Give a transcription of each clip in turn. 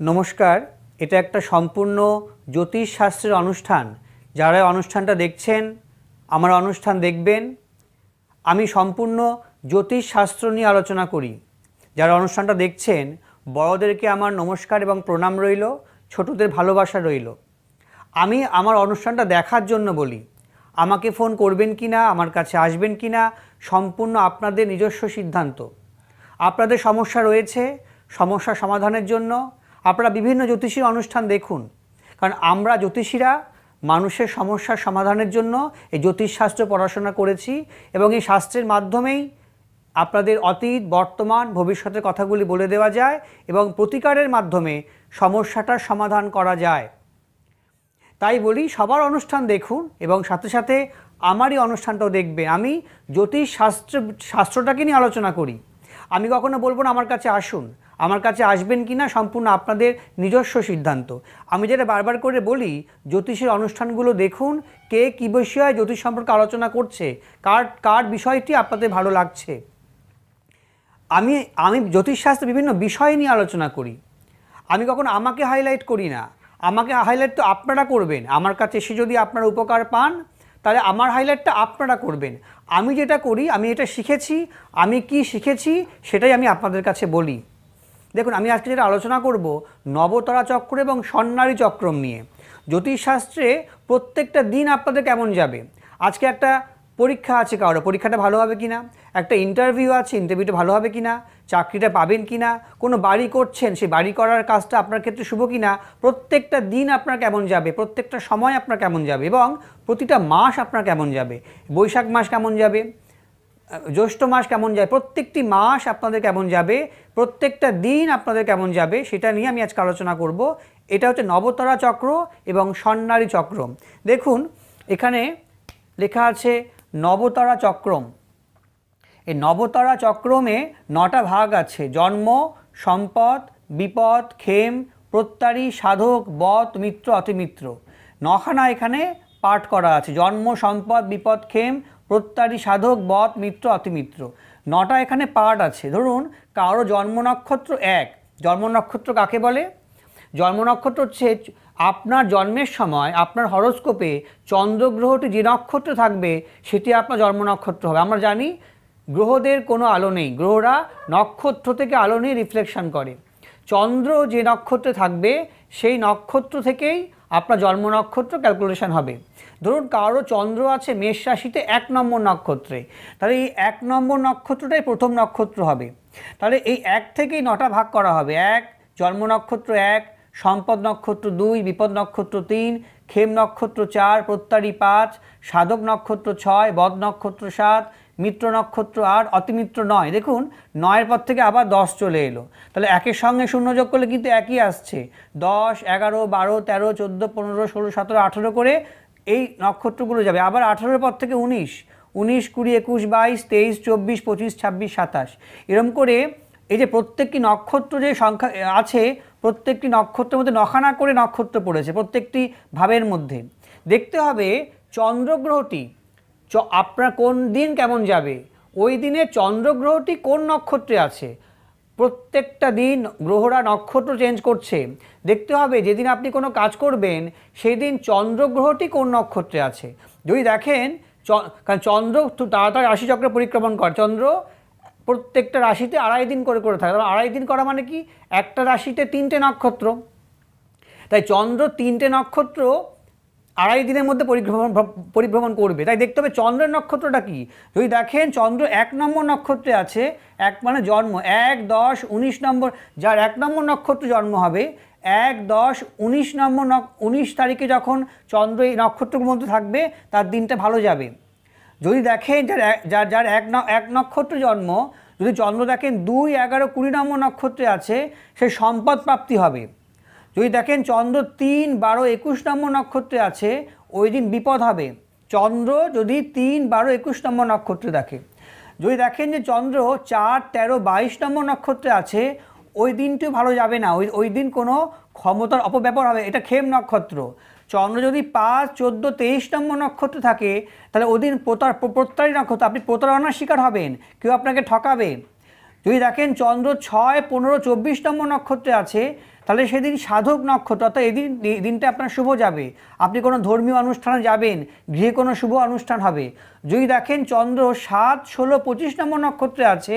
नमस्कार। এটা একটা সম্পূর্ণ জ্যোতিষ শাস্ত্রের অনুষ্ঠান। যারা অনুষ্ঠানটা দেখছেন, আমার অনুষ্ঠান দেখবেন। আমি সম্পূর্ণ জ্যোতিষ শাস্ত্র নিয়ে আলোচনা করি। যারা অনুষ্ঠানটা দেখছেন, বড়দেরকে আমার নমস্কার এবং প্রণাম রইল, ছোটদের ভালোবাসা রইল। আমি আমার অনুষ্ঠানটা দেখার জন্য বলি, আমাকে ফোন করবেন কিনা, আমার কাছে আসবেন কিনা সম্পূর্ণ আপনাদের নিজস্ব সিদ্ধান্ত। আপনাদের সমস্যা রয়েছে, সমস্যা সমাধানের জন্য আপনারা বিভিন্ন জ্যোতিষীর অনুষ্ঠান দেখুন। কারণ আমরা জ্যোতিষীরা মানুষের সমস্যার সমাধানের জন্য এই জ্যোতিষশাস্ত্র পড়াশোনা করেছি এবং এই শাস্ত্রের মাধ্যমেই আপনাদের অতীত, বর্তমান, ভবিষ্যতের কথাগুলি বলে দেওয়া যায় এবং প্রতিকারের মাধ্যমে সমস্যাটার সমাধান করা যায়। তাই বলি, সবার অনুষ্ঠান দেখুন এবং সাথে সাথে আমারই অনুষ্ঠানটাও দেখবেন। আমি জ্যোতিষ শাস্ত্রটাকে নিয়ে আলোচনা করি। আমি কখনো বলবো না আমার কাছে আসুন। আমার কাছে আসবেন কি না সম্পূর্ণ আপনাদের নিজস্ব সিদ্ধান্ত। আমি যেটা বারবার করে বলি, জ্যোতিষের অনুষ্ঠানগুলো দেখুন, কে কী বিষয়ে জ্যোতিষ সম্পর্কে আলোচনা করছে, কার বিষয়টি আপনাদের ভালো লাগছে। আমি জ্যোতিষশাস্ত্রে বিভিন্ন বিষয় নিয়ে আলোচনা করি। আমি কখনো আমাকে হাইলাইট করি না। আমাকে হাইলাইট তো আপনারা করবেন। আমার কাছে এসে যদি আপনারা উপকার পান, তাহলে আমার হাইলাইটটা আপনারা করবেন। আমি যেটা করি, আমি এটা শিখেছি, আমি কি শিখেছি সেটাই আমি আপনাদের কাছে বলি। দেখুন, আমি আজকে যেটা আলোচনা করব নবতারা চক্র এবং স্বর্ণালী চক্রম নিয়ে। জ্যোতিষশাস্ত্রে প্রত্যেকটা দিন আপনাদের কেমন যাবে। আজকে একটা পরীক্ষা আছে, কারো পরীক্ষাটা ভালো হবে কি না, একটা ইন্টারভিউ আছে, ইন্টারভিউটা ভালো হবে কি না, চাকরিটা পাবেন কি না, কোনো বাড়ি করছেন, সেই বাড়ি করার কাজটা আপনার ক্ষেত্রে শুভ কি না, প্রত্যেকটা দিন আপনার কেমন যাবে, প্রত্যেকটা সময় আপনার কেমন যাবে এবং প্রতিটা মাস আপনার কেমন যাবে। বৈশাখ মাস কেমন যাবে, জ্যৈষ্ঠ মাস কেমন যায়, প্রত্যেকটি মাস আপনাদের কেমন যাবে, প্রত্যেকটা দিন আপনাদের কেমন যাবে, সেটা নিয়ে আমি আজকে আলোচনা করব। এটা হচ্ছে নবতারা চক্র এবং স্বর্ণালী চক্র। দেখুন, এখানে লেখা আছে নবতারা চক্রম। এই নবতারা চক্রমে 9টা ভাগ আছে: জন্ম, সম্পদ, বিপদ, ক্ষেম, প্রত্যারী, সাধক, বধ, মিত্র, অতিমিত্র। 9খানা এখানে পাঠ করা আছে: জন্ম, সম্পদ, বিপদ, ক্ষেম, প্রত্যারী, সাধক, বধ, মিত্র, অতিমিত্র। 9টা এখানে পাঠ আছে। ধরুন, কারো জন্ম নক্ষত্র 1। জন্ম নক্ষত্র কাকে বলে? জন্ম নক্ষত্র হচ্ছে আপনার জন্মের সময় আপনার হরোস্কোপে চন্দ্রগ্রহটি যে নক্ষত্রে থাকবে সেটি আপনার জন্ম নক্ষত্র হবে। আমরা জানি গ্রহদের কোনো আলো নেই, গ্রহরা নক্ষত্র থেকে আলো নিয়ে রিফ্লেকশন করে। চন্দ্র যে নক্ষত্রে থাকবে সেই নক্ষত্র থেকেই আপনার জন্ম নক্ষত্র ক্যালকুলেশন হবে। ধরুন, কারো চন্দ্র আছে মেষ রাশিতে 1 নম্বর নক্ষত্রে, তাহলে এই 1 নম্বর নক্ষত্রটাই প্রথম নক্ষত্র হবে। তাহলে এই 1 থেকেই 9টা ভাগ করা হবে। 1 জন্ম নক্ষত্র 1, সম্পদ নক্ষত্র 2, বিপদ নক্ষত্র 3, ক্ষেম নক্ষত্র 4, প্রত্যারী 5, সাধক নক্ষত্র 6, বধ নক্ষত্র 7, মিত্র নক্ষত্র 8, অতিমিত্র 9। দেখুন, 9-এর পর থেকে আবার 10 চলে এলো। তাহলে একের সঙ্গে শূন্য যোগ করলে কিন্তু একই আসছে। 10, 11, 12, 13, 14, 15, 16, 17, 18 করে এই নক্ষত্রগুলো যাবে। আবার 18-এর পর থেকে 19, 19, 20, 21, 22, 23, 24, 25, 26, 27, এরম করে এই যে প্রত্যেকটি নক্ষত্র যে সংখ্যা আছে, প্রত্যেকটি নক্ষত্রের মধ্যে 9খানা করে নক্ষত্র পড়েছে প্রত্যেকটি ভাবের মধ্যে। দেখতে হবে চন্দ্রগ্রহটি আপনার কোন দিন কেমন যাবে, ওই দিনে চন্দ্রগ্রহটি কোন নক্ষত্রে আছে। প্রত্যেকটা দিন গ্রহরা নক্ষত্র চেঞ্জ করছে। দেখতে হবে যেদিন আপনি কোনো কাজ করবেন সেই দিন চন্দ্রগ্রহটি কোন নক্ষত্রে আছে। যদি দেখেন, কারণ চন্দ্র তাড়াতাড়ি রাশিচক্রে পরিক্রমণ করে, চন্দ্র প্রত্যেকটা রাশিতে 2.5 দিন করে থাকে। 2.5 দিন করা মানে কি, একটা রাশিতে 3টে নক্ষত্র। তাই চন্দ্র 3টে নক্ষত্র 2.5 দিনের মধ্যে পরিভ্রমণ করবে। তাই দেখতে হবে চন্দ্রের নক্ষত্রটা কি। যদি দেখেন চন্দ্র 1 নম্বর নক্ষত্রে আছে, 1 মানে জন্ম, 1, 10, 19 নম্বর, যার 1 নম্বর নক্ষত্রে জন্ম হবে, 1, 10, 19 নম্বর 19 তারিখে যখন চন্দ্র এই নক্ষত্রের মধ্যে থাকবে তার দিনটা ভালো যাবে। যদি দেখেন যার 1 নক্ষত্রে জন্ম, যদি চন্দ্র দেখেন 2, 11, 20 নম্বর নক্ষত্রে আছে, সে সম্পদ প্রাপ্তি হবে। যদি দেখেন চন্দ্র 3, 12, 21 নম্বর নক্ষত্রে আছে, ওই দিন বিপদ হবে। চন্দ্র যদি 3, 12, 21 নম্বর নক্ষত্রে দেখে। যদি দেখেন যে চন্দ্র 4, 13, 22 নম্বর নক্ষত্রে আছে, ওই দিনটিও ভালো যাবে না। ওই দিন কোনো ক্ষমতার অপব্যবহার হবে। এটা ক্ষেম নক্ষত্র। চন্দ্র যদি 5, 14, 23 নম্বর নক্ষত্রে থাকে, তাহলে ওই দিন প্রত্যারী নক্ষত্র, আপনি প্রতারণার শিকার হবেন, কেউ আপনাকে ঠকাবে। যদি দেখেন চন্দ্র 6, 15, 24 নম্বর নক্ষত্রে আছে, তাহলে সেদিন সাধক নক্ষত্র, অর্থাৎ দিনটা আপনার শুভ যাবে। আপনি কোনো ধর্মীয় অনুষ্ঠানে যাবেন, গৃহে কোনো শুভ অনুষ্ঠান হবে। যদি দেখেন চন্দ্র 7, 16, 25 নম্বর নক্ষত্রে আছে,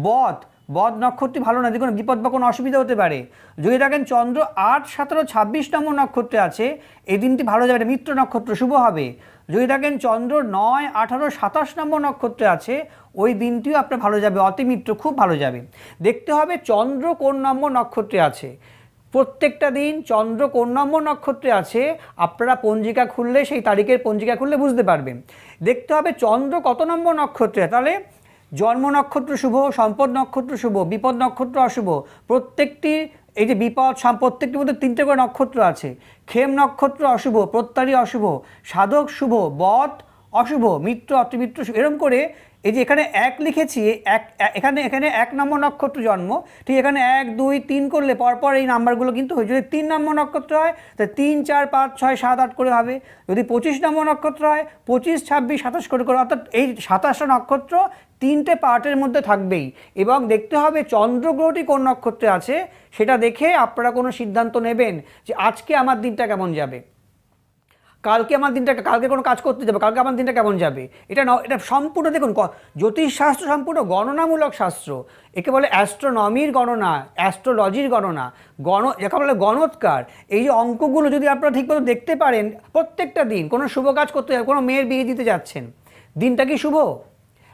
বদ নক্ষত্রটি ভালো না, যে কোনো বিপদ বা কোনো অসুবিধা হতে পারে। যদি দেখেন চন্দ্র 8, 17, 26 নম্বর নক্ষত্রে আছে, এই দিনটি ভালো যাবে, মিত্র নক্ষত্র, শুভ হবে। যদি দেখেন চন্দ্র 9, 18, 27 নম্বর নক্ষত্রে আছে, ওই দিনটিও আপনার ভালো যাবে, অতিমিত্র, খুব ভালো যাবে। দেখতে হবে চন্দ্র কোন নম্বর নক্ষত্রে আছে। প্রত্যেকটা দিন চন্দ্র কোন নম্বর নক্ষত্রে আছে আপনারা পঞ্জিকা খুললে, সেই তারিখের পঞ্জিকা খুললে বুঝতে পারবেন। দেখতে হবে চন্দ্র কত নম্বর নক্ষত্রে, তাহলে জন্ম নক্ষত্র শুভ, সম্পদ নক্ষত্র শুভ, বিপদ নক্ষত্র অশুভ। প্রত্যেকটি এই যে বিপদ প্রত্যেকটির মধ্যে 3টে করে নক্ষত্র আছে। খেম নক্ষত্র অশুভ, প্রত্যারী অশুভ, সাধক শুভ, বদ অশুভ, মিত্র অতিমিত্র এরকম করে এই যে এখানে 1 লিখেছি, এখানে 1 নম্বর নক্ষত্র জন্ম, ঠিক এখানে 1, 2, 3 করলে পরপর এই নাম্বারগুলো কিন্তু হয়। যদি 3 নম্বর নক্ষত্র হয় তাহলে 3, 4, 5, 6, 7, 8 করে হবে। যদি 25 নম্বর নক্ষত্র হয় 25, 26, 27 করে করে, অর্থাৎ এই 27টা নক্ষত্র 3টে পার্টের মধ্যে থাকবেই। এবং দেখতে হবে চন্দ্রগ্রহটি কোন নক্ষত্রে আছে, সেটা দেখে আপনারা কোনো সিদ্ধান্ত নেবেন যে আজকে আমার দিনটা কেমন যাবে, কালকে কোনো কাজ করতে যাবে, কালকে আমার দিনটা কেমন যাবে। এটা সম্পূর্ণ দেখুন, জ্যোতিষশাস্ত্র সম্পূর্ণ গণনামূলক শাস্ত্র। একে বলে অ্যাস্ট্রোনমির গণনা, অ্যাস্ট্রোলজির গণনা, যাকে বলে গণৎকার। এই যে অঙ্কগুলো যদি আপনারা ঠিকমতো দেখতে পারেন, প্রত্যেকটা দিন কোনো শুভ কাজ করতে যাবে, কোনো মেয়ের বিয়ে দিতে যাচ্ছেন, দিনটা কি শুভ?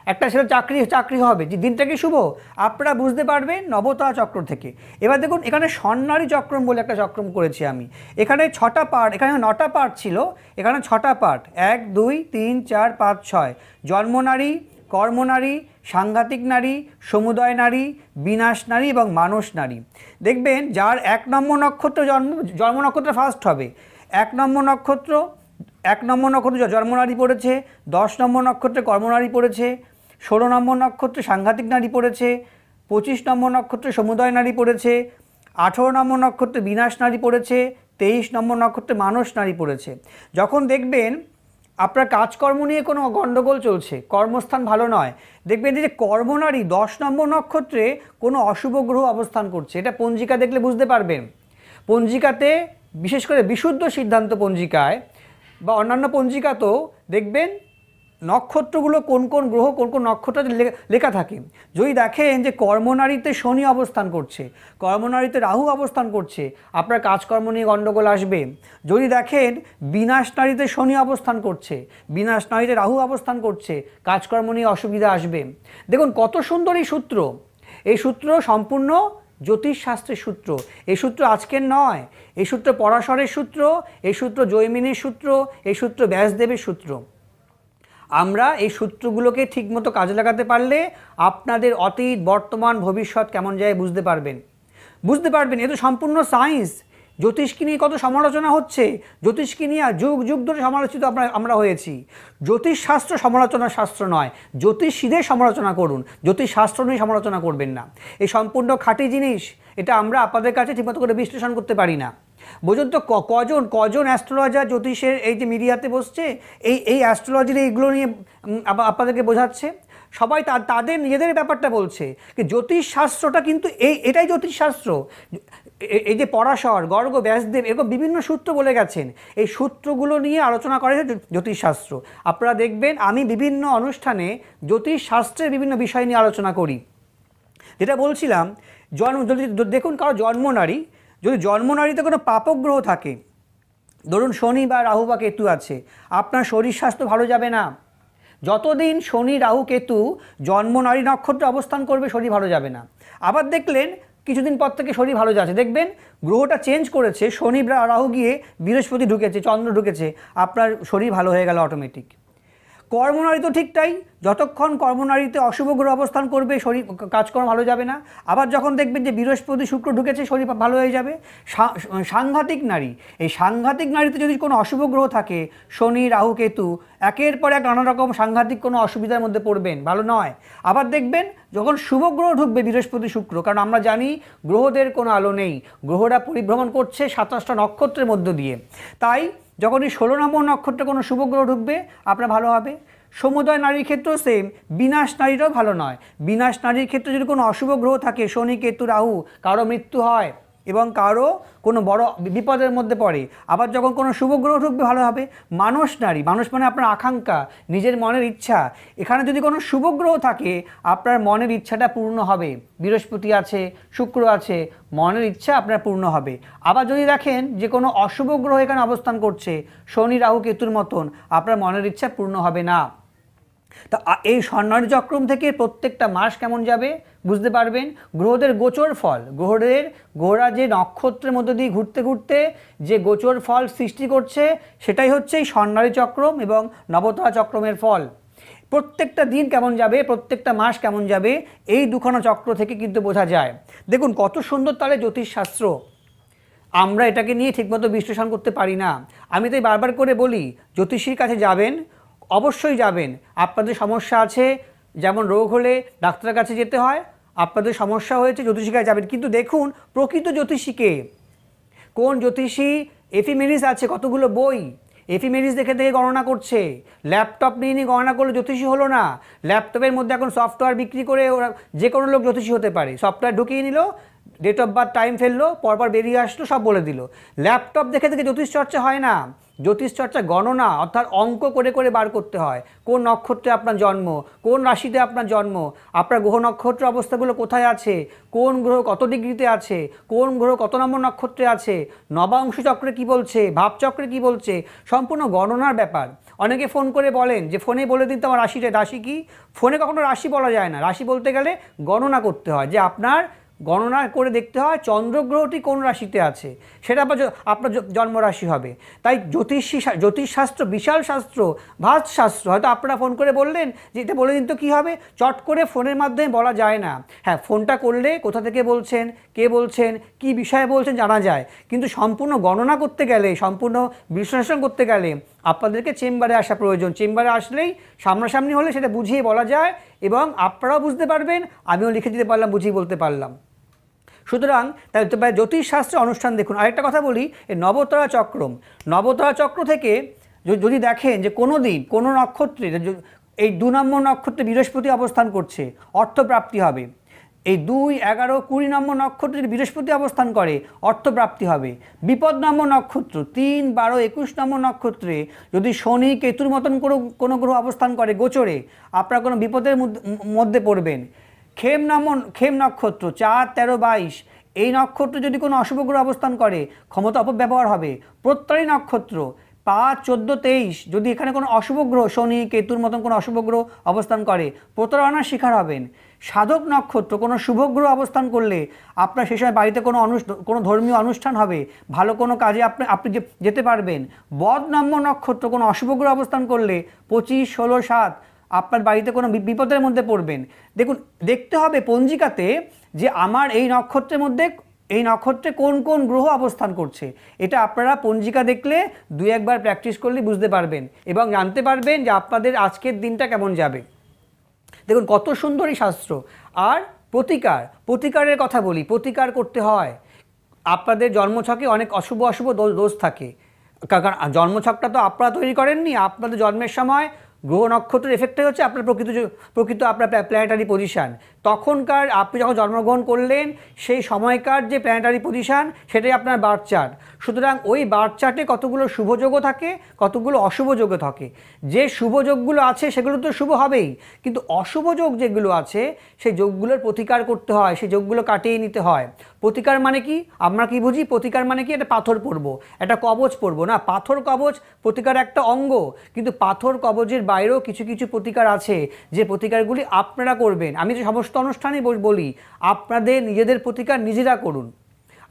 একটা ছেলে চাকরি হবে, যে দিনটা কি শুভ, আপনারা বুঝতে পারবেন নবতারা চক্র থেকে। এবার দেখুন এখানে স্বর্ণালী চক্রম বলে একটা চক্রম করেছি আমি। এখানে 6টা পার্ট, এখানে 9টা পার্ট ছিল, এখানে 6টা পার্ট, 1, 2, 3, 4, 5, 6। জন্মনারী, কর্মনারী, সাংঘাতিক নারী, সমুদয় নারী, বিনাশ নারী এবং মানস নারী। দেখবেন যার 1 নম্বর নক্ষত্র জন্ম নক্ষত্র ফার্স্ট হবে। 1 নম্বর নক্ষত্র জন্মনারী পড়েছে, 10 নম্বর নক্ষত্রে কর্মনারী পড়েছে, 16 নম্বর নক্ষত্রে সাংঘাতিক নারী পড়েছে, 25 নম্বর নক্ষত্রে সমুদয় নারী পড়েছে, 18 নম্বর নক্ষত্রে বিনাশ নারী পড়েছে, 23 নম্বর নক্ষত্রে মানস নারী পড়েছে। যখন দেখবেন আপনার কাজকর্ম নিয়ে কোনো গণ্ডগোল চলছে, কর্মস্থান ভালো নয়, দেখবেন যে কর্মনারী 10 নম্বর নক্ষত্রে কোনো অশুভ গ্রহ অবস্থান করছে, এটা পঞ্জিকা দেখলে বুঝতে পারবেন। পঞ্জিকাতে বিশেষ করে বিশুদ্ধ সিদ্ধান্ত পঞ্জিকায় বা অন্যান্য পঞ্জিকাতেও দেখবেন নক্ষত্রগুলো কোন কোন গ্রহ কোন কোন নক্ষত্রে লেখা থাকে। যদি দেখেন যে কর্মনারীতে শনি অবস্থান করছে, কর্মনারীতে রাহু অবস্থান করছে, আপনার কাজকর্ম নিয়ে গণ্ডগোল আসবে। যদি দেখেন বিনাশ নারীতে শনি অবস্থান করছে, বিনাশ নারীতে রাহু অবস্থান করছে, কাজকর্ম নিয়ে অসুবিধা আসবে। দেখুন কত সুন্দর এই সূত্র। এই সূত্র সম্পূর্ণ জ্যোতিষশাস্ত্রের সূত্র। এই সূত্র আজকের নয়, এই সূত্র পরাশরের সূত্র, এই সূত্র জৈমিনীর সূত্র, এই সূত্র ব্যাসদেবের সূত্র। আমরা এই সূত্রগুলোকে ঠিকমতো কাজে লাগাতে পারলে আপনাদের অতীত, বর্তমান, ভবিষ্যৎ কেমন যায় বুঝতে পারবেন। এ তো সম্পূর্ণ সায়েন্স। জ্যোতিষকে নিয়ে কত সমালোচনা হচ্ছে, জ্যোতিষকে নিয়ে যুগ যুগ ধরে সমালোচিত আমরা হয়েছি। জ্যোতিষশাস্ত্র সমালোচনার শাস্ত্র নয়, জ্যোতিষীদের সমালোচনা করুন, জ্যোতিষশাস্ত্র নিয়ে সমালোচনা করবেন না। এই সম্পূর্ণ খাঁটি জিনিস, এটা আমরা আপনাদের কাছে ঠিকমতো করে বিশ্লেষণ করতে পারি না। বুঝুন তো কজন অ্যাস্ট্রোলজার জ্যোতিষের এই যে মিডিয়াতে বসছে, এই অ্যাস্ট্রোলজির এইগুলো নিয়ে আপনাদেরকে বোঝাচ্ছে। সবাই তাদের নিজেদের ব্যাপারটা বলছে। জ্যোতিষশাস্ত্রটা কিন্তু এটাই জ্যোতিষশাস্ত্র। এই যে পরাশর, গর্গ, ব্যাসদেব এরকম বিভিন্ন সূত্র বলে গেছেন, এই সূত্রগুলো নিয়ে আলোচনা করে জ্যোতিষশাস্ত্র। আপনারা দেখবেন আমি বিভিন্ন অনুষ্ঠানে জ্যোতিষশাস্ত্রের বিভিন্ন বিষয় নিয়ে আলোচনা করি। যেটা বলছিলাম, যদি দেখুন কারো জন্মনারী, যদি জন্মনারীতে কোনো পাপগ্রহ থাকে, ধরুন শনি বা রাহু বা কেতু আছে, আপনার শরীর স্বাস্থ্য ভালো যাবে না। যতদিন শনি, রাহু, কেতু জন্মনারী নক্ষত্রে অবস্থান করবে শরীর ভালো যাবে না। আবার দেখলেন কিছুদিন পর থেকে শরীর ভালো যাচ্ছে, দেখবেন গ্রহটা চেঞ্জ করেছে, শনি রাহু গিয়ে বৃহস্পতি ঢুকেছে, চন্দ্র ঢুকেছে, আপনার শরীর ভালো হয়ে গেল অটোমেটিক। কর্মনারী তো ঠিক তাই, যতক্ষণ কর্মনারীতে অশুভ গ্রহ অবস্থান করবে শরীর কাজকর্ম ভালো যাবে না। আবার যখন দেখবেন যে বৃহস্পতি শুক্র ঢুকেছে শরীর ভালো হয়ে যাবে। সাংঘাতিক নারী, এই সাংঘাতিক নারীতে যদি কোনো অশুভ গ্রহ থাকে, শনি, রাহু, কেতু, একের পর এক নানা রকম সাংঘাতিক কোনো অসুবিধার মধ্যে পড়বেন, ভালো নয়। আবার দেখবেন যখন শুভ গ্রহ ঢুকবে বৃহস্পতি শুক্র, কারণ আমরা জানি গ্রহদের কোনো আলো নেই, গ্রহরা পরিভ্রমণ করছে 27টা নক্ষত্রের মধ্য দিয়ে। তাই যখনই 16 নম্বর নক্ষত্রে কোনো শুভ গ্রহ ঢুকবে আপনার ভালো হবে। সমুদয় নারীর ক্ষেত্রেও সেম, বিনাশ নারীরও ভালো নয়। বিনাশ নারীর ক্ষেত্রে যদি কোনো অশুভ গ্রহ থাকে, শনি কেতু রাহু, কারো মৃত্যু হয় এবং কারো কোনো বড় বিপদের মধ্যে পড়ে। আবার যখন কোনো শুভ গ্রহ ঢুকবে ভালো হবে। মানস নারী, মানুষ মানে আপনার আকাঙ্ক্ষা, নিজের মনের ইচ্ছা, এখানে যদি কোনো শুভ গ্রহ থাকে আপনার মনের ইচ্ছাটা পূর্ণ হবে। বৃহস্পতি আছে, শুক্র আছে, মনের ইচ্ছা আপনার পূর্ণ হবে। আবার যদি দেখেন যে কোনো অশুভ গ্রহ এখানে অবস্থান করছে, শনি রাহু কেতুর মতন, আপনার মনের ইচ্ছা পূর্ণ হবে না। তা এই স্বর্ণালী চক্রম থেকে প্রত্যেকটা মাস কেমন যাবে বুঝতে পারবেন। গ্রহদের গোচর ফল, গ্রহরা যে নক্ষত্রের মধ্যে দিয়ে ঘুরতে ঘুরতে যে গোচর ফল সৃষ্টি করছে সেটাই হচ্ছে এই স্বর্ণালী চক্রম এবং নবতারা চক্রমের ফল। প্রত্যেকটা দিন কেমন যাবে, প্রত্যেকটা মাস কেমন যাবে, এই দুখানা চক্র থেকে কিন্তু বোঝা যায়। দেখুন কত সুন্দর তাহলে জ্যোতিষশাস্ত্র, আমরা এটাকে নিয়ে ঠিকমতো বিশ্লেষণ করতে পারি না। আমি তাই বারবার করে বলি, জ্যোতিষীর কাছে যাবেন, অবশ্যই যাবেন। আপনাদের সমস্যা আছে, যেমন রোগ হলে ডাক্তারের কাছে যেতে হয়, আপনাদের সমস্যা হয়েছে জ্যোতিষীর কাছে যাবেন। কিন্তু দেখুন প্রকৃত জ্যোতিষীকে, কোন জ্যোতিষী এফিমেরিস আছে কতগুলো বই, এফিমেরিস দেখে দেখে গণনা করছে। ল্যাপটপ নিয়ে নিয়ে গণনা করলে জ্যোতিষী হলো না। ল্যাপটপের মধ্যে এখন সফটওয়্যার বিক্রি করে ওরা যে কোনো লোক জ্যোতিষী হতে পারে। সফটওয়্যার ঢুকিয়ে নিল, ডেট অফ বার্থ টাইম ফেললো, পরপর বেরিয়ে আসলো, সব বলে দিল। ল্যাপটপ দেখে দেখে জ্যোতিষ চর্চা হয় না। জ্যোতিষ চর্চা গণনা, অর্থাৎ অঙ্ক করে করে বার করতে হয়। কোন নক্ষত্রে আপনার জন্ম, কোন রাশিতে আপনার জন্ম, আপনার গ্রহ নক্ষত্র অবস্থাগুলো কোথায় আছে, কোন গ্রহ কত ডিগ্রিতে আছে, কোন গ্রহ কত নম্বর নক্ষত্রে আছে, নবাংশ চক্রে কী বলছে, ভাবচক্রে কী বলছে, সম্পূর্ণ গণনার ব্যাপার। অনেকে ফোন করে বলেন যে ফোনে বলে দিন তো আমার রাশি কী। ফোনে কখনো রাশি বলা যায় না, রাশি বলতে গেলে গণনা করতে হয়, যে আপনার গণনা করে দেখতে হয় চন্দ্রগ্রহটি কোন রাশিতে আছে, সেটা আপনার জন্মরাশি হবে। তাই জ্যোতিষশাস্ত্র বিশাল শাস্ত্র, ভাস্ত শাস্ত্র। হয়তো আপনারা ফোন করে বললেন যে এটা বলে দিন তো কী হবে, চট করে ফোনের মাধ্যমে বলা যায় না। হ্যাঁ, ফোনটা করলে কোথা থেকে বলছেন, কে বলছেন, কী বিষয়ে বলছেন জানা যায়, কিন্তু সম্পূর্ণ গণনা করতে গেলে, সম্পূর্ণ বিশ্লেষণ করতে গেলে আপনাদেরকে চেম্বারে আসা প্রয়োজন। চেম্বারে আসলেই সামনাসামনি হলে সেটা বুঝিয়ে বলা যায় এবং আপনারাও বুঝতে পারবেন, আমিও লিখে দিতে পারলাম, বুঝিয়ে বলতে পারলাম। সুতরাং তাই জ্যোতিষশাস্ত্রের অনুষ্ঠান দেখুন। আরেকটা কথা বলি, এই নবতারা চক্রম, নবতারা চক্র থেকে যদি দেখেন যে কোনো দিন কোনো নক্ষত্রে, এই 2 নম্বর নক্ষত্রে বৃহস্পতি অবস্থান করছে, অর্থপ্রাপ্তি হবে। এই 2, 11, 20 নম্বর নক্ষত্রে যদি বৃহস্পতি অবস্থান করে অর্থপ্রাপ্তি হবে। বিপদ নম্বর নক্ষত্র 3, 12, 21 নম্বর নক্ষত্রে যদি শনি কেতুর মতন কোনো গ্রহ অবস্থান করে গোচরে, আপনারা কোনো বিপদের মধ্যে পড়বেন। খেম নক্ষত্র 4, 13, 22 এই নক্ষত্র যদি কোনো অশুভ গ্রহ অবস্থান করে ক্ষমতা অপব্যবহার হবে। প্রত্যয়ী নক্ষত্র 5, 14, 23 যদি এখানে কোনো অশুভ গ্রহ শনি কেতুর মতন কোনো অশুভ গ্রহ অবস্থান করে প্রতারণার শিকার হবেন। সাধক নক্ষত্র কোনো শুভ গ্রহ অবস্থান করলে আপনার সে সময় বাড়িতে কোনো ধর্মীয় অনুষ্ঠান হবে, ভালো কোনো কাজে আপনি যেতে পারবেন। বদ নম্বর নক্ষত্র কোনো অশুভ গ্রহ অবস্থান করলে 25, 16, 7 আপনার বাড়িতে কোনো বিপদের মধ্যে পড়বেন। দেখুন, দেখতে হবে পঞ্জিকাতে যে আমার এই নক্ষত্রের মধ্যে, এই নক্ষত্রে কোন কোন গ্রহ অবস্থান করছে। এটা আপনারা পঞ্জিকা দেখলে 2-1 বার প্র্যাকটিস করলে বুঝতে পারবেন এবং জানতে পারবেন যে আপনাদের আজকের দিনটা কেমন যাবে। দেখুন কত সুন্দর এই শাস্ত্র। আর প্রতিকারের কথা বলি, প্রতিকার করতে হয়। আপনাদের জন্মছকে অনেক অশুভ দোষ থাকে, কারণ জন্মছকটা তো আপনারা তৈরি করেননি। আপনাদের জন্মের সময় গ্রহ নক্ষত্রের এফেক্টই হচ্ছে আপনার প্রকৃত আপনার প্ল্যানেটারি পজিশান। তখনকার আপনি যখন জন্মগ্রহণ করলেন সেই সময়কার যে প্ল্যানেটারি পজিশান সেটাই আপনার বার্থ চার্ট। সুতরাং ওই বার্থ চার্টে কতগুলো শুভ যোগও থাকে, কতগুলো অশুভ যোগও থাকে। যে শুভ যোগগুলো আছে সেগুলো তো শুভ হবেই, কিন্তু অশুভ যোগ যেগুলো আছে সেই যোগগুলোর প্রতিকার করতে হয়, সেই যোগগুলো কাটিয়ে নিতে হয়। প্রতিকার মানে কি, আমরা কি বুঝি প্রতিকার মানে কি, একটা পাথর পরবো, একটা কবচ পরবো না। পাথর কবচ প্রতিকার একটা অঙ্গ, কিন্তু পাথর কবচের বাইরেও কিছু কিছু প্রতিকার আছে যে প্রতিকারগুলি আপনারা করবেন। আমি যে সমস্ত অনুষ্ঠানেই বলি আপনাদের নিজেদের প্রতিকার নিজেরা করুন।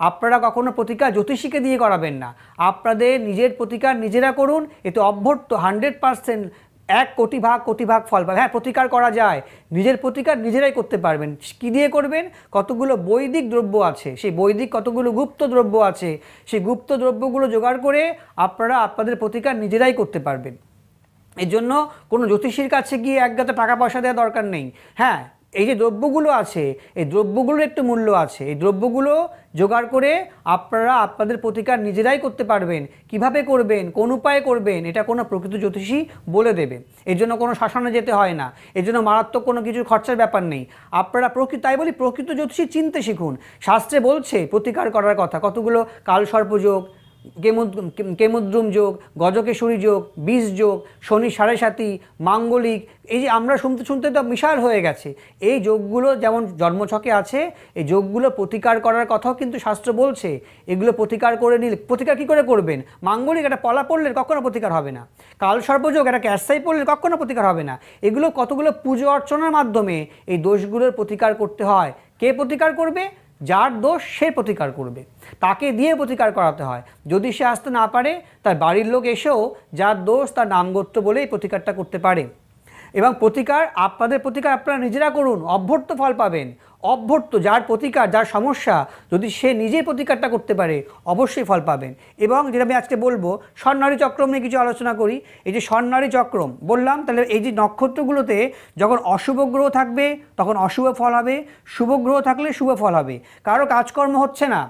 আপনারা কখনো প্রতিকার জ্যোতিষীকে দিয়ে করাবেন না, আপনাদের নিজের প্রতিকার নিজেরা করুন। এতে অভ্যর্থ 100% 1 কোটি ভাগ ফল পাবে। হ্যাঁ, প্রতিকার করা যায়, নিজের প্রতিকার নিজেরাই করতে পারবেন। কী দিয়ে করবেন, কতগুলো বৈদিক দ্রব্য আছে, সেই বৈদিক কতগুলো গুপ্ত দ্রব্য আছে, সেই গুপ্ত দ্রব্যগুলো জোগাড় করে আপনারা আপনাদের প্রতিকার নিজেরাই করতে পারবেন। এর জন্য কোনো জ্যোতিষীর কাছে গিয়ে একগাতে টাকা পয়সা দেওয়া দরকার নেই। হ্যাঁ, এই যে দ্রব্যগুলো আছে, এই দ্রব্যগুলোর একটু মূল্য আছে। এই দ্রব্যগুলো জোগাড় করে আপনারা আপনাদের প্রতিকার নিজেরাই করতে পারবেন। কিভাবে করবেন, কোন উপায়ে করবেন, এটা কোনো প্রকৃত জ্যোতিষী বলে দেবে। এর জন্য কোনো শাসনে যেতে হয় না, এর জন্য মারাত্মক কোনো কিছু খরচার ব্যাপার নেই। আপনারা তাই বলি প্রকৃত জ্যোতিষী চিনতে শিখুন। শাস্ত্রে বলছে প্রতিকার করার কথা, কতগুলো কালসর্পযোগ, কেমুদ্রুম যোগ, গজকেশরী যোগ, বিষ যোগ, শনি সাড়ে সাতি, মাঙ্গলিক, এই যে আমরা শুনতে শুনতে তো বিশাল হয়ে গেছে। এই যোগগুলো যেমন জন্মছকে আছে, এই যোগগুলো প্রতিকার করার কথাও কিন্তু শাস্ত্র বলছে। এগুলো প্রতিকার করে নিলে, প্রতিকার কী করে করবেন? মাঙ্গলিক একটা পলা পড়লে কখনো প্রতিকার হবে না, কালসর্পযোগ একটা ক্যাসাই পড়লে কখনো প্রতিকার হবে না। এগুলো কতগুলো পুজো অর্চনার মাধ্যমে এই দোষগুলোর প্রতিকার করতে হয়। কে প্রতিকার করবে? যার দোষ সে প্রতিকার করবে, তাকে দিয়ে প্রতিকার করাতে হয়। যদি সে আসতে না পারে, তার বাড়ির লোক এসেও যার দোষ তার নামগোত্র বলেই প্রতিকারটা করতে পারে। এবং আপনাদের প্রতিকার আপনারা নিজেরা করুন, অভ্যর্থ ফল পাবেন। অভ্যর্থ, যার প্রতিকার, যার সমস্যা, যদি সে নিজেই প্রতিকারটা করতে পারে অবশ্যই ফল পাবেন। এবং যেটা আমি আজকে বলবো, স্বর্ণালী চক্রম নিয়ে কিছু আলোচনা করি। এই যে স্বর্ণালী চক্রম বললাম, তাহলে এই যে নক্ষত্রগুলোতে যখন অশুভ গ্রহ থাকবে তখন অশুভ ফল হবে, শুভ গ্রহ থাকলে শুভ ফল হবে। কারো কাজকর্ম হচ্ছে না,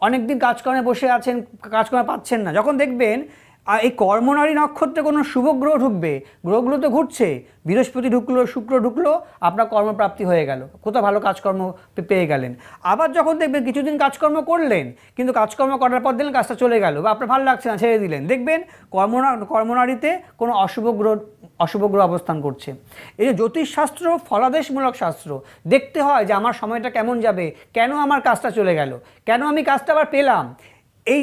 অনেক দিন কাজকর্মে বসে আছেন, কাজকর্ম পাচ্ছেন না, যখন দেখবেন আর এই কর্মনারী নক্ষত্রে কোনো শুভ গ্রহ ঢুকবে, গ্রহগুলো তো ঘুরছে, বৃহস্পতি ঢুকলো, শুক্র ঢুকলো, আপনার কর্মপ্রাপ্তি হয়ে গেল, কোথাও ভালো কাজকর্ম পেয়ে গেলেন। আবার যখন দেখবেন কিছুদিন কাজকর্ম করলেন, কিন্তু কাজকর্ম করার পর দিলেন কাজটা চলে গেল, বা আপনার ভালো লাগছে না ছেড়ে দিলেন, দেখবেন কর্মনারীতে কোনো অশুভ গ্রহ অবস্থান করছে। এই যে জ্যোতিষশাস্ত্র ফলাদেশমূলক শাস্ত্র, দেখতে হয় যে আমার সময়টা কেমন যাবে, কেন আমার কাজটা চলে গেল, কেন আমি কাজটা আবার পেলাম। এই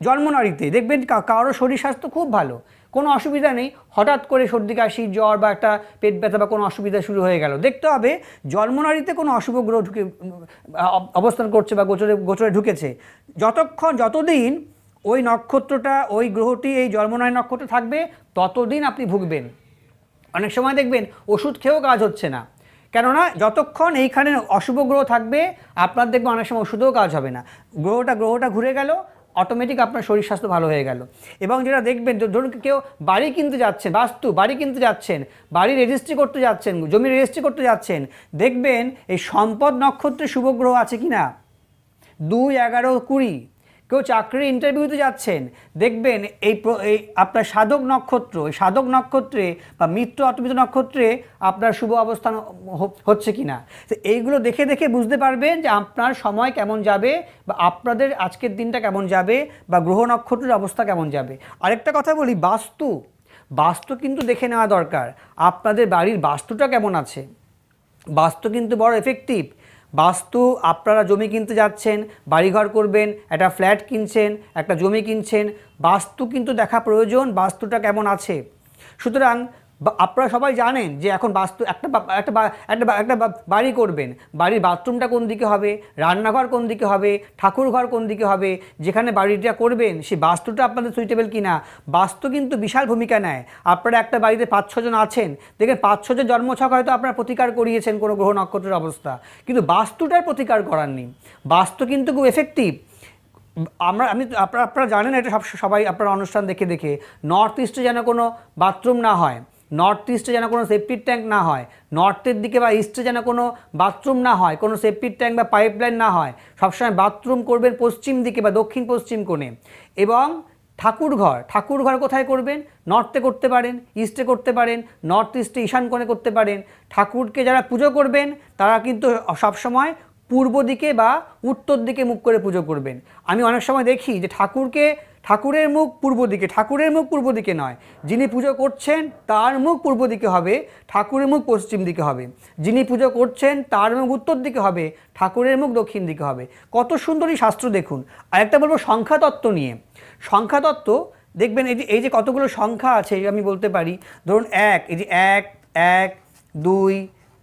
জন্মনারীতে দেখবেন কারো শরীর স্বাস্থ্য খুব ভালো, কোনো অসুবিধা নেই, হঠাৎ করে সর্দি কাশি, জ্বর বা একটা পেট ব্যথা বা কোনো অসুবিধা শুরু হয়ে গেল। দেখতে হবে জন্মনারীতে কোনো অশুভ গ্রহ অবস্থান করছে বা গোচরে ঢুকেছে। যতদিন ওই নক্ষত্রটা, ওই গ্রহটি এই জন্মনারী নক্ষত্র থাকবে, ততদিন আপনি ভুগবেন। অনেক সময় দেখবেন ওষুধ খেয়েও কাজ হচ্ছে না, কেননা যতক্ষণ এইখানে অশুভ গ্রহ থাকবে আপনার দেখবেন অনেক সময় ওষুধেও কাজ হবে না। গ্রহটা ঘুরে গেল, অটোমেটিক আপনার শরীর স্বাস্থ্য ভালো হয়ে গেল। এবং যেটা দেখবেন, ধরুন কেউ বাড়ি কিনতে যাচ্ছেন, বাড়ি কিনতে যাচ্ছেন, বাড়ি রেজিস্ট্রি করতে যাচ্ছেন, জমি রেজিস্ট্রি করতে যাচ্ছেন, দেখবেন এই সম্পদ নক্ষত্রে শুভ গ্রহ আছে কি না, 2, 11, 20। কেউ চাকরির ইন্টারভিউতে যাচ্ছেন, দেখবেন এই আপনার সাধক নক্ষত্র, এই সাধক নক্ষত্রে বা মিত্র অতমিত্র নক্ষত্রে আপনার শুভ অবস্থান হচ্ছে কি না। তো এইগুলো দেখে দেখে বুঝতে পারবেন যে আপনার সময় কেমন যাবে, বা আপনাদের আজকের দিনটা কেমন যাবে, বা গ্রহ নক্ষত্রের অবস্থা কেমন যাবে। আরেকটা কথা বলি, বাস্তু কিন্তু দেখে নেওয়া দরকার। আপনাদের বাড়ির বাস্তুটা কেমন আছে, বাস্তু কিন্তু বড় এফেক্টিভ। বাস্তু, আপনারা জমি কিনতে যাচ্ছেন, বাড়িঘর করবেন, একটা ফ্ল্যাট কিনছেন, একটা জমি কিনছেন, বাস্তু কিন্তু দেখা প্রয়োজন, বাস্তুটা কেমন আছে। সুতরাং আপনারা সবাই জানেন যে এখন বাস্তু একটা বাড়ি করবেন, বাড়ির বাথরুমটা কোন দিকে হবে, রান্নাঘর কোন দিকে হবে, ঠাকুরঘর কোন দিকে হবে, যেখানে বাড়িটা করবেন সেই বাস্তুটা আপনাদের সুইটেবল কিনা। বাস্তু কিন্তু বিশাল ভূমিকা নেয়। আপনারা একটা বাড়িতে 5-6 জন আছেন, দেখেন 5-6 জন জন্মছক হয়তো আপনারা প্রতিকার করিয়েছেন কোনো গ্রহ নক্ষত্রের অবস্থা, কিন্তু বাস্তুটার প্রতিকার করাননি। বাস্তু কিন্তু খুব এফেক্টিভ। আপনারা জানেন এটা, সবাই আপনারা অনুষ্ঠান দেখে দেখে, নর্থ ইস্টে যেন কোনো বাথরুম না হয়, নর্থ ইস্টে যেন কোনো সেপ্টিক ট্যাঙ্ক না হয়, নর্থের দিকে বা ইস্টে যেন কোনো বাথরুম না হয়, কোনো সেপ্টিক ট্যাঙ্ক বা পাইপলাইন না হয়। সবসময় বাথরুম করবেন পশ্চিম দিকে বা দক্ষিণ পশ্চিম কোণে। এবং ঠাকুরঘর কোথায় করবেন? নর্থে করতে পারেন, ইস্টে করতে পারেন, নর্থ ইস্টে ঈশান কোণে করতে পারেন। ঠাকুরকে যারা পুজো করবেন তারা কিন্তু সবসময় পূর্ব দিকে বা উত্তর দিকে মুখ করে পুজো করবেন। আমি অনেক সময় দেখি যে ঠাকুরের মুখ পূর্ব দিকে নয়, যিনি পুজো করছেন তার মুখ পূর্ব দিকে হবে, ঠাকুরের মুখ পশ্চিম দিকে হবে। যিনি পুজো করছেন তার মুখ উত্তর দিকে হবে, ঠাকুরের মুখ দক্ষিণ দিকে হবে। কত সুন্দরী শাস্ত্র দেখুন। আরেকটা বলবো সংখ্যাতত্ত্ব নিয়ে। সংখ্যাতত্ত্ব দেখবেন, এই যে কতগুলো সংখ্যা আছে আমি বলতে পারি। ধরুন 1, এই যে 1, 1, 2,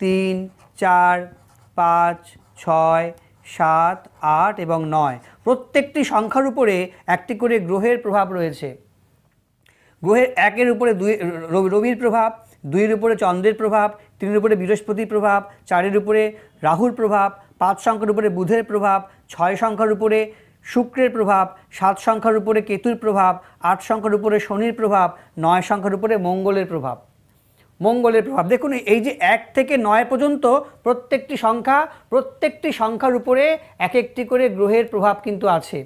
3, 4, 5, 6, 7, 8 এবং 9। প্রত্যেকটি সংখ্যার উপরে একটি করে গ্রহের প্রভাব রয়েছে। গ্রহের 1-এর উপরে রবির প্রভাব, 2-এর উপরে চন্দ্রের প্রভাব, 3-এর উপরে বৃহস্পতির প্রভাব, 4-এর উপরে রাহুর প্রভাব, 5 সংখ্যার উপরে বুধের প্রভাব, 6 সংখ্যার উপরে শুক্রের প্রভাব, 7 সংখ্যার উপরে কেতুর প্রভাব, 8 সংখ্যার উপরে শনির প্রভাব, 9 সংখ্যার উপরে মঙ্গলের প্রভাব। মঙ্গলের প্রভাব। দেখুন এই যে 1 থেকে 9 পর্যন্ত প্রত্যেকটি সংখ্যার উপরে এক একটি করে গ্রহের প্রভাব কিন্তু আছে।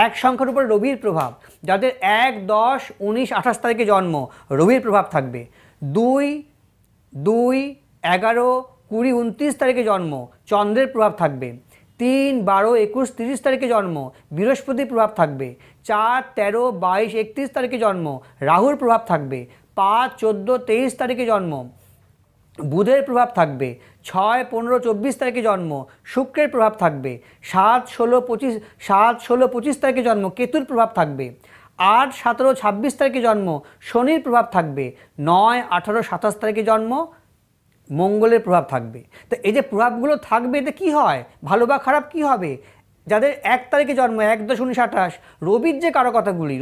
1 সংখ্যার উপরে রবির প্রভাব, যাদের 1, 10, 19, 28 তারিখে জন্ম রবির প্রভাব থাকবে। 2, 11, 20, 29 তারিখে জন্ম চন্দ্রের প্রভাব থাকবে। 3, 12, 21, 30 তারিখে জন্ম বৃহস্পতির প্রভাব থাকবে। 4, 13, 22, 31 তারিখে জন্ম রাহুর প্রভাব থাকবে। 5, 14, 23 তারিখে জন্ম বুধের প্রভাব থাকবে। 6, 15, 24 তারিখে জন্ম শুক্রের প্রভাব থাকবে। 7, 16, 25 তারিখে জন্ম কেতুর প্রভাব থাকবে। 8, 17, 26 তারিখে জন্ম শনির প্রভাব থাকবে। 9, 18, 27 তারিখে জন্ম মঙ্গলের প্রভাব থাকবে। তো এই যে প্রভাবগুলো থাকবে এতে কী হয়, ভালো বা খারাপ কী হবে? যাদের 1 তারিখে জন্ম 1, 10, 19, 28 রবির যে কারকতাগুলি,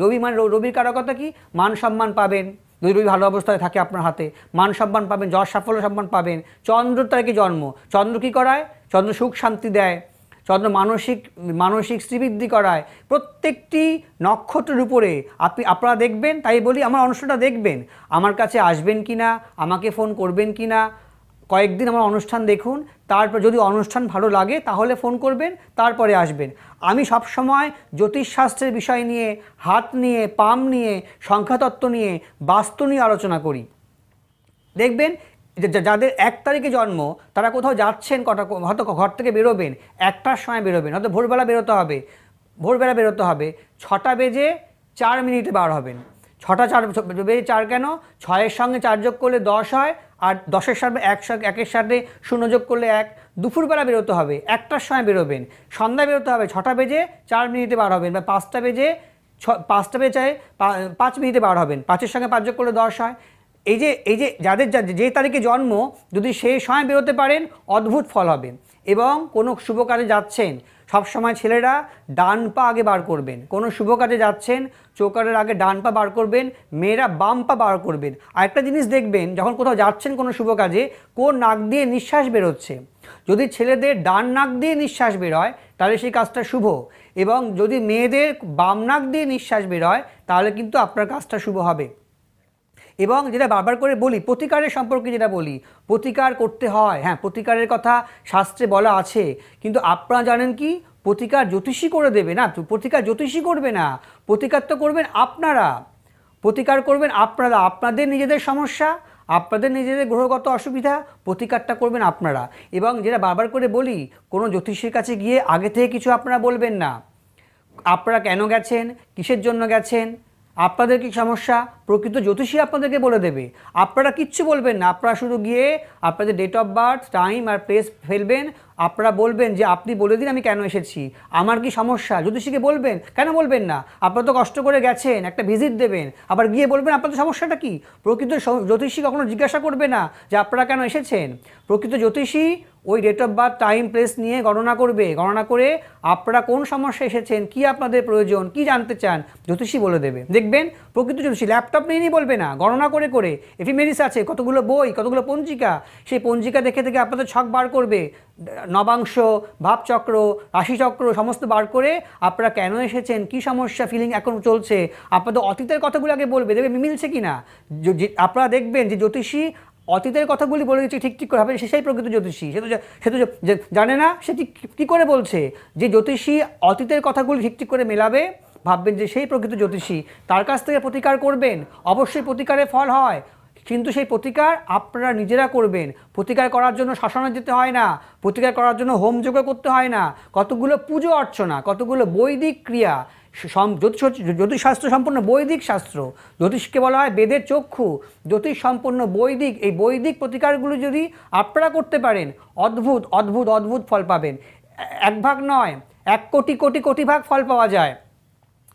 রবির কারকতা কি? মান সম্মান পাবেন, যদি রবি ভালো অবস্থায় থাকে আপনার হাতে মান সম্মান পাবেন, যশ সাফল্য সম্মান পাবেন। চন্দ্র তারিখে জন্ম, চন্দ্র কী করায়? চন্দ্র সুখ শান্তি দেয়, চন্দ্র মানসিক শ্রীবৃদ্ধি করায়। প্রত্যেকটি নক্ষত্রের উপরে আপনারা দেখবেন, তাই বলি আমার অনুষ্ঠানটা দেখবেন, আমার কাছে আসবেন কি না, আমাকে ফোন করবেন কি না, কয়েকদিন আমার অনুষ্ঠান দেখুন, তারপর যদি অনুষ্ঠান ভালো লাগে তাহলে ফোন করবেন, তারপরে আসবেন। আমি সবসময় জ্যোতিষশাস্ত্রের বিষয় নিয়ে, হাত নিয়ে, পাম নিয়ে, সংখ্যাতত্ত্ব নিয়ে, বাস্তু নিয়ে আলোচনা করি। দেখবেন যাদের 1 তারিখে জন্ম তারা কোথাও যাচ্ছেন, হয়তো ঘর থেকে বেরোবেন 1টার সময় বেরোবেন, হয়তো ভোরবেলা বেরোতে হবে, 6টা বেজে 4 মিনিটে বার হবেন। 6টা বেজে 4 কেন? 6-এর সঙ্গে 4 যোগ করলে 10 হয়, আর 10-এর সাথে 1-এর সাথে 0 যোগ করলে 1। দুপুরবেলা বেরোতে হবে, 1টার সময় বেরোবেন। সন্ধ্যা বেরোতে হবে, 6টা বেজে 4 মিনিটে বার হবেন, বা 5টা বেজে 5 মিনিটে বার হবেন। 5-এর সঙ্গে 5 যোগ করলে 10 হয়। এই যে যাদের যে তারিখে জন্ম যদি সেই সময় বেরোতে পারেন অদ্ভুত ফল হবে। এবং কোনো শুভ কাজে যাচ্ছেন সবসময় ছেলেরা ডান পা আগে বার করবেন। কোনো শুভ কাজে যাচ্ছেন চৌকারের আগে ডান পা বার করবেন, মেয়েরা বাম পা বার করবেন। আরেকটা জিনিস দেখবেন, যখন কোথাও যাচ্ছেন কোনো শুভ কাজে, কোন নাক দিয়ে নিঃশ্বাস বেরোচ্ছে। যদি ছেলেদের ডান নাক দিয়ে নিঃশ্বাস বেরোয় তাহলে সেই কাজটা শুভ, এবং যদি মেয়েদের বাম নাক দিয়ে নিঃশ্বাস বেরোয় তাহলে কিন্তু আপনার কাজটা শুভ হবে। এবং যেটা বারবার করে বলি, প্রতিকারের সম্পর্কে যেটা বলি, প্রতিকার করতে হয়, হ্যাঁ প্রতিকারের কথা শাস্ত্রে বলা আছে, কিন্তু আপনারা জানেন কি প্রতিকার জ্যোতিষী করে দেবে না? প্রতিকার জ্যোতিষী করবে না, প্রতিকার তো করবেন আপনারা। প্রতিকার করবেন আপনারা, আপনাদের নিজেদের সমস্যা, আপনাদের নিজেদের গ্রহগত অসুবিধা, প্রতিকারটা করবেন আপনারা। এবং যেটা বারবার করে বলি, কোনো জ্যোতিষীর কাছে গিয়ে আগে থেকে কিছু আপনারা বলবেন না। আপনারা কেন গেছেন, কিসের জন্য গেছেন, আপনাদের কি সমস্যা, প্রকৃত জ্যোতিষী আপনাদেরকে বলে দেবে। আপনারা কিচ্ছু বলবেন না, আপনারা শুধু গিয়ে আপনাদের ডেট অফ বার্থ, টাইম আর প্লেস ফেলবেন। আপনারা বলবেন যে আপনি বলে দিন আমি কেন এসেছি, আমার কি সমস্যা, জ্যোতিষীকে বলবেন। কেন বলবেন না? আপনারা তো কষ্ট করে গেছেন, একটা ভিজিট দেবেন, আবার গিয়ে বলবেন আপনাদের সমস্যাটা কি। প্রকৃত জ্যোতিষী কখনো জিজ্ঞাসা করবে না যে আপনারা কেন এসেছেন। প্রকৃত জ্যোতিষী ওই date of birth, time, place নিয়ে গণনা করবে, গণনা করে আপনারা কোন সমস্যা এসেছেন, কি আপনাদের প্রয়োজন, কি জানতে চান, জ্যোতিষী বলে দেবে। দেখবেন প্রকৃত জ্যোতিষী ল্যাপটপ নিয়ে বলবে না, গণনা করে করে, এফিমেরিস আছে কতগুলো বই, কতগুলো পঞ্জিকা, সেই পঞ্জিকা দেখে দেখে আপনাদের ছক বার করবে, নবাংশ, ভাবচক্র, রাশিচক্র সমস্ত বার করে আপনারা কেন এসেছেন, কি সমস্যা ফিলিং এখন চলছে, আপনাদের অতীতের কথাগুলো আগে বলবে, দেখবে মিলছে কি না। আপনারা দেখবেন যে জ্যোতিষী অতীতের কথাগুলি বলে দিচ্ছে ঠিক করে, হবে সেই প্রকৃত জ্যোতিষী। সে তো জানে না, সে ঠিক কী করে বলছে। যে জ্যোতিষী অতীতের কথাগুলি ঠিক করে মেলাবে, ভাববেন যে সেই প্রকৃত জ্যোতিষী, তার কাছ থেকে প্রতিকার করবেন। অবশ্যই প্রতিকারের ফল হয়, কিন্তু সেই প্রতিকার আপনারা নিজেরা করবেন। প্রতিকার করার জন্য শ্মশানে যেতে হয় না, প্রতিকার করার জন্য হোমযজ্ঞ করতে হয় না, কতগুলো পুজো অর্চনা, কতগুলো বৈদিক ক্রিয়া। জ্যোতিষশাস্ত্র সম্পূর্ণ বৈদিক শাস্ত্র, জ্যোতিষকে বলা হয় বেদের চক্ষু, জ্যোতিষ সম্পূর্ণ বৈদিক। এই বৈদিক প্রতিকারগুলো যদি আপনারা করতে পারেন অদ্ভুত অদ্ভুত অদ্ভুত ফল পাবেন। 1 ভাগ নয়, 1 কোটি কোটি কোটি ভাগ ফল পাওয়া যায়।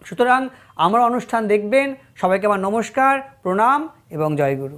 সুতরাং আমার অনুষ্ঠান দেখবেন। সবাইকে আমার নমস্কার, প্রণাম এবং জয়গুরু।